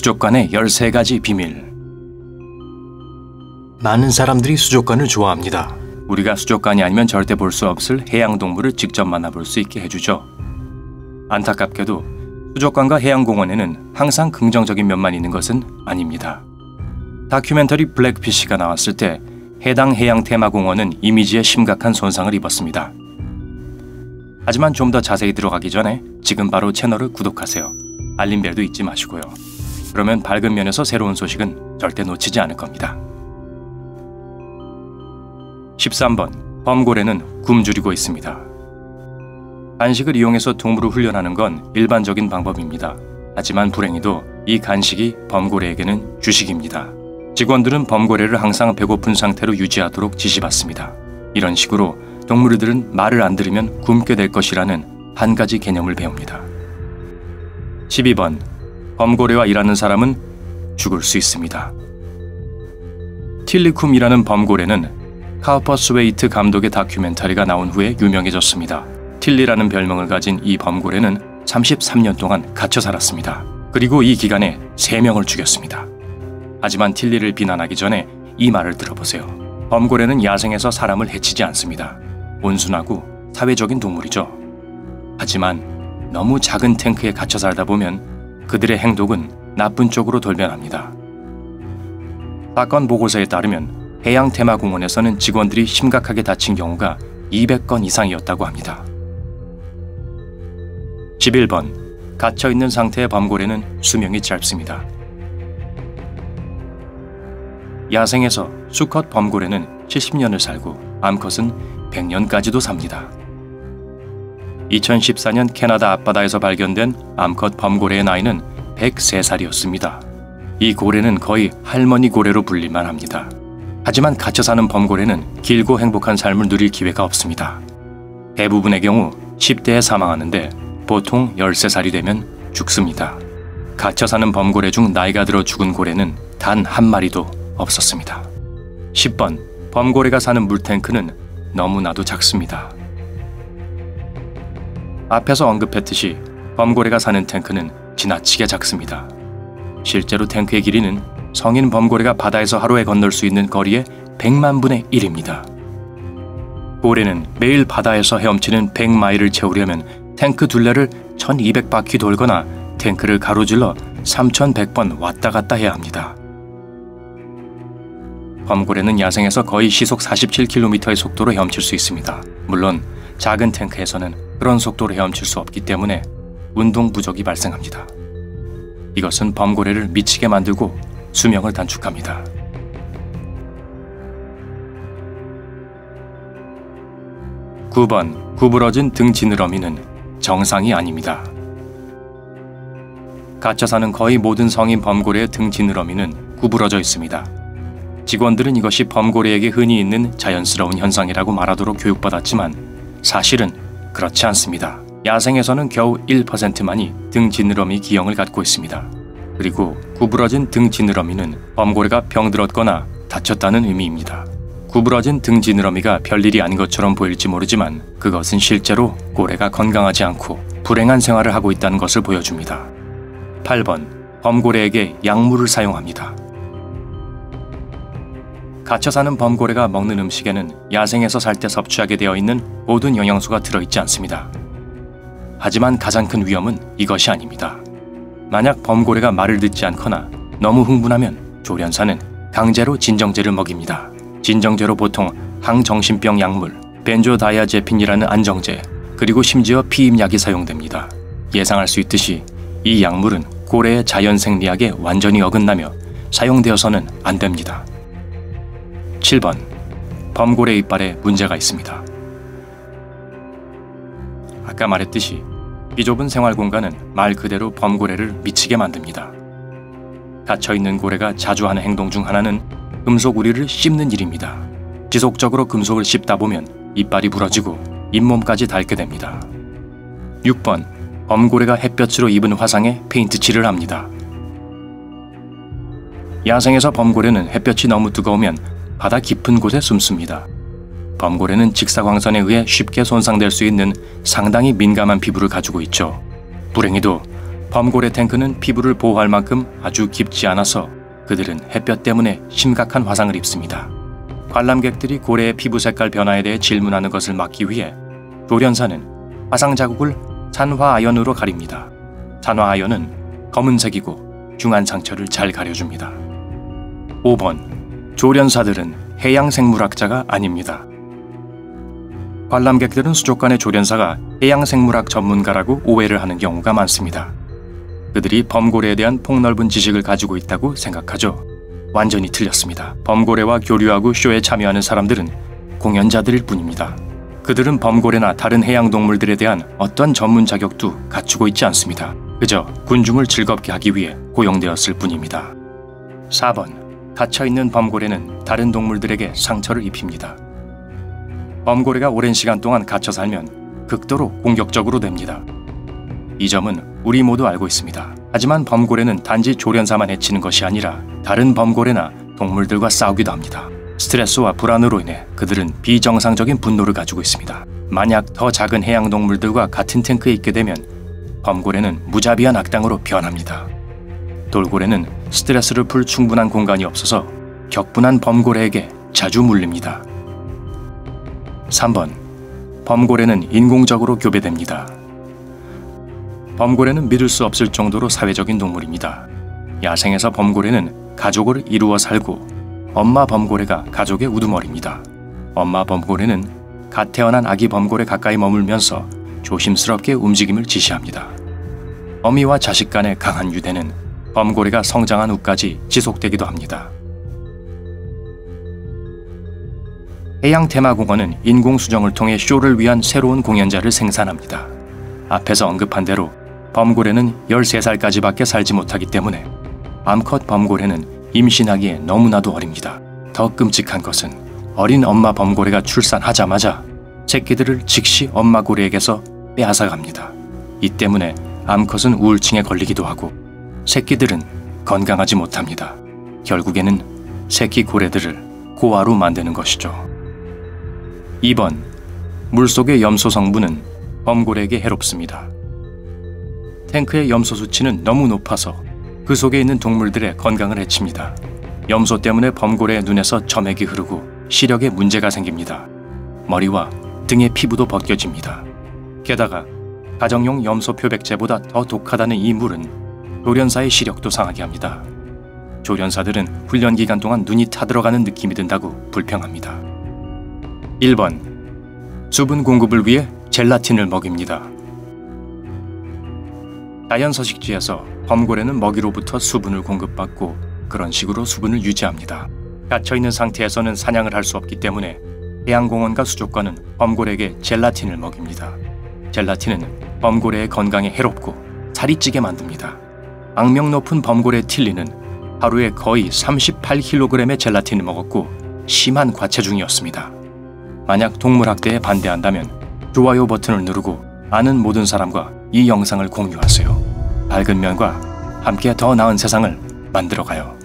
수족관의 13가지 비밀. 많은 사람들이 수족관을 좋아합니다. 우리가 수족관이 아니면 절대 볼 수 없을 해양동물을 직접 만나볼 수 있게 해주죠. 안타깝게도 수족관과 해양공원에는 항상 긍정적인 면만 있는 것은 아닙니다. 다큐멘터리 블랙피쉬가 나왔을 때 해당 해양 테마공원은 이미지에 심각한 손상을 입었습니다. 하지만 좀 더 자세히 들어가기 전에 지금 바로 채널을 구독하세요. 알림벨도 잊지 마시고요. 그러면 밝은 면에서 새로운 소식은 절대 놓치지 않을 겁니다. 13번. 범고래는 굶주리고 있습니다. 간식을 이용해서 동물을 훈련하는 건 일반적인 방법입니다. 하지만 불행히도 이 간식이 범고래에게는 주식입니다. 직원들은 범고래를 항상 배고픈 상태로 유지하도록 지시받습니다. 이런 식으로 동물들은 말을 안 들으면 굶게 될 것이라는 한 가지 개념을 배웁니다. 12번. 범고래와 일하는 사람은 죽을 수 있습니다. 틸리쿰이라는 범고래는 카우퍼스웨이트 감독의 다큐멘터리가 나온 후에 유명해졌습니다. 틸리라는 별명을 가진 이 범고래는 33년 동안 갇혀 살았습니다. 그리고 이 기간에 3명을 죽였습니다. 하지만 틸리를 비난하기 전에 이 말을 들어보세요. 범고래는 야생에서 사람을 해치지 않습니다. 온순하고 사회적인 동물이죠. 하지만 너무 작은 탱크에 갇혀 살다 보면 그들의 행동은 나쁜 쪽으로 돌변합니다. 사건 보고서에 따르면 해양 테마공원에서는 직원들이 심각하게 다친 경우가 200건 이상이었다고 합니다. 11번. 갇혀있는 상태의 범고래는 수명이 짧습니다. 야생에서 수컷 범고래는 70년을 살고 암컷은 100년까지도 삽니다. 2014년 캐나다 앞바다에서 발견된 암컷 범고래의 나이는 103살이었습니다. 이 고래는 거의 할머니 고래로 불릴만 합니다. 하지만 갇혀 사는 범고래는 길고 행복한 삶을 누릴 기회가 없습니다. 대부분의 경우 10대에 사망하는데 보통 13살이 되면 죽습니다. 갇혀 사는 범고래 중 나이가 들어 죽은 고래는 단 한 마리도 없었습니다. 10번. 범고래가 사는 물탱크는 너무나도 작습니다. 앞에서 언급했듯이 범고래가 사는 탱크는 지나치게 작습니다. 실제로 탱크의 길이는 성인 범고래가 바다에서 하루에 건널 수 있는 거리의 100만 분의 1입니다. 고래는 매일 바다에서 헤엄치는 100마일을 채우려면 탱크 둘레를 1200바퀴 돌거나 탱크를 가로질러 3100번 왔다 갔다 해야 합니다. 범고래는 야생에서 거의 시속 47km의 속도로 헤엄칠 수 있습니다. 물론 작은 탱크에서는 그런 속도로 헤엄칠 수 없기 때문에 운동 부족이 발생합니다. 이것은 범고래를 미치게 만들고 수명을 단축합니다. 9번. 구부러진 등 지느러미는 정상이 아닙니다. 갇혀 사는 거의 모든 성인 범고래의 등 지느러미는 구부러져 있습니다. 직원들은 이것이 범고래에게 흔히 있는 자연스러운 현상이라고 말하도록 교육받았지만 사실은 그렇지 않습니다. 야생에서는 겨우 1%만이 등 지느러미 기형을 갖고 있습니다. 그리고 구부러진 등 지느러미는 범고래가 병들었거나 다쳤다는 의미입니다. 구부러진 등 지느러미가 별일이 아닌 것처럼 보일지 모르지만 그것은 실제로 고래가 건강하지 않고 불행한 생활을 하고 있다는 것을 보여줍니다. 8번. 범고래에게 약물을 사용합니다. 갇혀 사는 범고래가 먹는 음식에는 야생에서 살 때 섭취하게 되어 있는 모든 영양소가 들어있지 않습니다. 하지만 가장 큰 위험은 이것이 아닙니다. 만약 범고래가 말을 듣지 않거나 너무 흥분하면 조련사는 강제로 진정제를 먹입니다. 진정제로 보통 항정신병 약물, 벤조다이아제핀이라는 안정제, 그리고 심지어 피임약이 사용됩니다. 예상할 수 있듯이 이 약물은 고래의 자연 생리학에 완전히 어긋나며 사용되어서는 안 됩니다. 7번. 범고래 이빨에 문제가 있습니다. 아까 말했듯이 비좁은 생활 공간은 말 그대로 범고래를 미치게 만듭니다. 갇혀있는 고래가 자주 하는 행동 중 하나는 금속 우리를 씹는 일입니다. 지속적으로 금속을 씹다 보면 이빨이 부러지고 잇몸까지 닳게 됩니다. 6번. 범고래가 햇볕으로 입은 화상에 페인트 칠을 합니다. 야생에서 범고래는 햇볕이 너무 뜨거우면 바다 깊은 곳에 숨습니다. 범고래는 직사광선에 의해 쉽게 손상될 수 있는 상당히 민감한 피부를 가지고 있죠. 불행히도 범고래 탱크는 피부를 보호할 만큼 아주 깊지 않아서 그들은 햇볕 때문에 심각한 화상을 입습니다. 관람객들이 고래의 피부 색깔 변화에 대해 질문하는 것을 막기 위해 조련사는 화상 자국을 산화아연으로 가립니다. 산화아연은 검은색이고 중한 상처를 잘 가려줍니다. 5번. 조련사들은 해양생물학자가 아닙니다. 관람객들은 수족관의 조련사가 해양생물학 전문가라고 오해를 하는 경우가 많습니다. 그들이 범고래에 대한 폭넓은 지식을 가지고 있다고 생각하죠. 완전히 틀렸습니다. 범고래와 교류하고 쇼에 참여하는 사람들은 공연자들일 뿐입니다. 그들은 범고래나 다른 해양동물들에 대한 어떤 전문 자격도 갖추고 있지 않습니다. 그저 군중을 즐겁게 하기 위해 고용되었을 뿐입니다. 4번. 갇혀있는 범고래는 다른 동물들에게 상처를 입힙니다. 범고래가 오랜 시간 동안 갇혀 살면 극도로 공격적으로 됩니다. 이 점은 우리 모두 알고 있습니다. 하지만 범고래는 단지 조련사만 해치는 것이 아니라 다른 범고래나 동물들과 싸우기도 합니다. 스트레스와 불안으로 인해 그들은 비정상적인 분노를 가지고 있습니다. 만약 더 작은 해양동물들과 같은 탱크에 있게 되면 범고래는 무자비한 악당으로 변합니다. 돌고래는 스트레스를 풀 충분한 공간이 없어서 격분한 범고래에게 자주 물립니다. 3번. 범고래는 인공적으로 교배됩니다. 범고래는 믿을 수 없을 정도로 사회적인 동물입니다. 야생에서 범고래는 가족을 이루어 살고 엄마 범고래가 가족의 우두머리입니다. 엄마 범고래는 갓 태어난 아기 범고래 가까이 머물면서 조심스럽게 움직임을 지시합니다. 어미와 자식 간의 강한 유대는 범고래가 성장한 후까지 지속되기도 합니다. 해양테마공원은 인공수정을 통해 쇼를 위한 새로운 공연자를 생산합니다. 앞에서 언급한 대로 범고래는 13살까지밖에 살지 못하기 때문에 암컷 범고래는 임신하기에 너무나도 어립니다. 더 끔찍한 것은 어린 엄마 범고래가 출산하자마자 새끼들을 즉시 엄마 고래에게서 빼앗아갑니다. 이 때문에 암컷은 우울증에 걸리기도 하고 새끼들은 건강하지 못합니다. 결국에는 새끼 고래들을 고아로 만드는 것이죠. 2번. 물속의 염소 성분은 범고래에게 해롭습니다. 탱크의 염소 수치는 너무 높아서 그 속에 있는 동물들의 건강을 해칩니다. 염소 때문에 범고래의 눈에서 점액이 흐르고 시력에 문제가 생깁니다. 머리와 등의 피부도 벗겨집니다. 게다가 가정용 염소 표백제보다 더 독하다는 이 물은 조련사의 시력도 상하게 합니다. 조련사들은 훈련 기간 동안 눈이 타들어가는 느낌이 든다고 불평합니다. 1번. 수분 공급을 위해 젤라틴을 먹입니다. 자연서식지에서 범고래는 먹이로부터 수분을 공급받고 그런 식으로 수분을 유지합니다. 갇혀있는 상태에서는 사냥을 할 수 없기 때문에 해양공원과 수족관은 범고래에게 젤라틴을 먹입니다. 젤라틴은 범고래의 건강에 해롭고 살이 찌게 만듭니다. 악명 높은 범고래 틸리는 하루에 거의 38kg의 젤라틴을 먹었고 심한 과체중이었습니다. 만약 동물학대에 반대한다면 좋아요 버튼을 누르고 아는 모든 사람과 이 영상을 공유하세요. 밝은 면과 함께 더 나은 세상을 만들어가요.